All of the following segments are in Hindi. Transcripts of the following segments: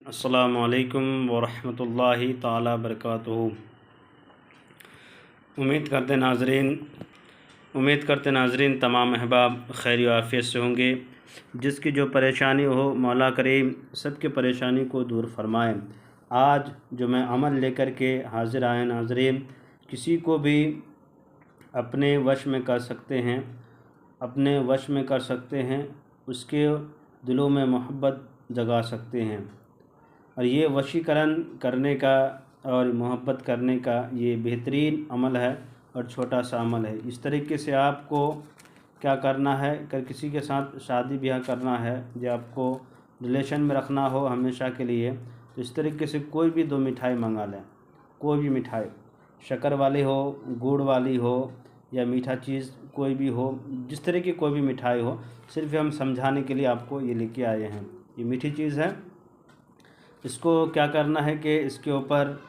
अस्सलामु अलैकुम वरहमतुल्लाहि ताला बरकातुहू। उम्मीद करते नाज़रीन तमाम अहबाब खैर आफ़ियत से होंगे। जिसकी जो परेशानी हो मौला करीम सबके परेशानी को दूर फरमाए। आज जो मैं अमल लेकर के हाज़िर आए नाज़रीन, किसी को भी अपने वश में कर सकते हैं, उसके दिलों में मोहब्बत जगा सकते हैं। और ये वशीकरण करने का और मोहब्बत करने का ये बेहतरीन अमल है और छोटा सा अमल है। इस तरीके से आपको क्या करना है, अगर किसी के साथ शादी ब्याह करना है या आपको रिलेशन में रखना हो हमेशा के लिए, तो इस तरीके से कोई भी 2 मिठाई मंगा लें। कोई भी मिठाई, शक्कर वाली हो, गुड़ वाली हो या मीठा चीज़ कोई भी हो, जिस तरह की कोई भी मिठाई हो, सिर्फ हम समझाने के लिए आपको ये लेके आए हैं। ये मीठी चीज़ है। इसको क्या करना है कि इसके ऊपर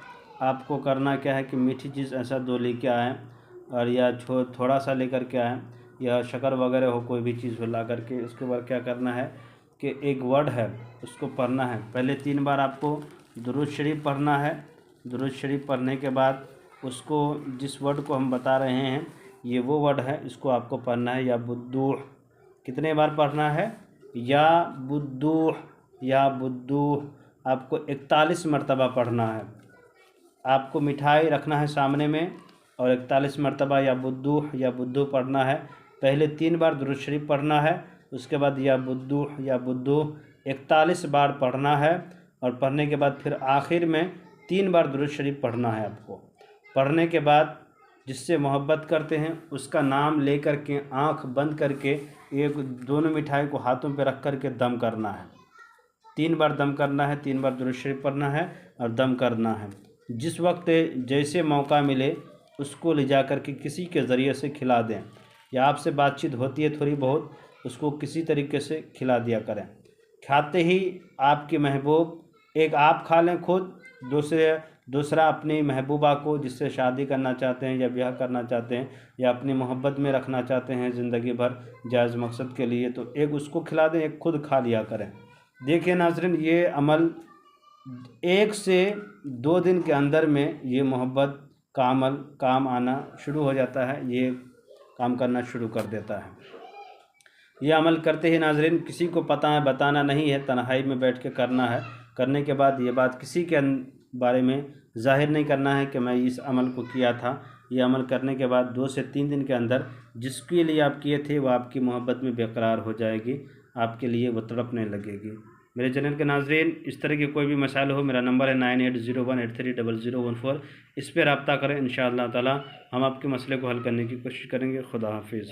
आपको करना क्या है कि मीठी चीज़ ऐसा 2 लेके आएँ और या थोड़ा सा लेकर के आएँ या शक्कर वगैरह हो, कोई भी चीज़ हो ला करके इसके ऊपर क्या करना है कि एक वर्ड है उसको पढ़ना है। पहले 3 बार आपको दुरूद शरीफ पढ़ना है। दुरूद शरीफ पढ़ने के बाद उसको जिस वर्ड को हम बता रहे हैं ये वो वर्ड है, इसको आपको पढ़ना है। या बुद्दूह कितने बार पढ़ना है? या बुद्दूह आपको 41 मरतबा पढ़ना है। आपको मिठाई रखना है सामने में और 41 मरतबा या बुद्दूह पढ़ना है। पहले 3 बार दुरूद शरीफ पढ़ना है, उसके बाद या बुद्दूह 41 बार पढ़ना है और पढ़ने के बाद फिर आखिर में 3 बार दुरूद शरीफ पढ़ना है। आपको पढ़ने के बाद जिससे मोहब्बत करते हैं उसका नाम ले कर के आँख बंद करके दोनों मिठाई को हाथों पे रख कर के दम करना है। 3 बार दम करना है, 3 बार दुरूद शरीफ पढ़ना है और दम करना है। जिस वक्त जैसे मौका मिले उसको ले जा कर के किसी के ज़रिए से खिला दें, या आपसे बातचीत होती है थोड़ी बहुत, उसको किसी तरीके से खिला दिया करें। खाते ही आपकी महबूब, एक आप खा लें खुद, दूसरा अपनी महबूबा को जिससे शादी करना चाहते हैं या ब्याह करना चाहते हैं या अपनी मोहब्बत में रखना चाहते हैं ज़िंदगी भर जायज़ मकसद के लिए, तो एक उसको खिला दें, एक खुद खा लिया करें। देखिए नाज़रीन, ये अमल 1 से 2 दिन के अंदर में ये मोहब्बत का अमल काम आना शुरू हो जाता है, ये काम करना शुरू कर देता है। ये अमल करते ही नाज़रीन किसी को पता है, बताना नहीं है, तन्हाई में बैठ के करना है। करने के बाद ये बात किसी के बारे में ज़ाहिर नहीं करना है कि मैं इस अमल को किया था। ये अमल करने के बाद 2 से 3 दिन के अंदर जिसके लिए आप किए थे वो आपकी मोहब्बत में बेकरार हो जाएगी, आपके लिए वो तड़पने लगेगी। मेरे चैनल के नाज़रीन, इस तरह के कोई भी मसाइल हो, मेरा नंबर है 9801830014। इस पर रब्ता करें। इंशाअल्लाह ताला हम आपके मसले को हल करने की कोशिश करेंगे। खुदा हाफिज़।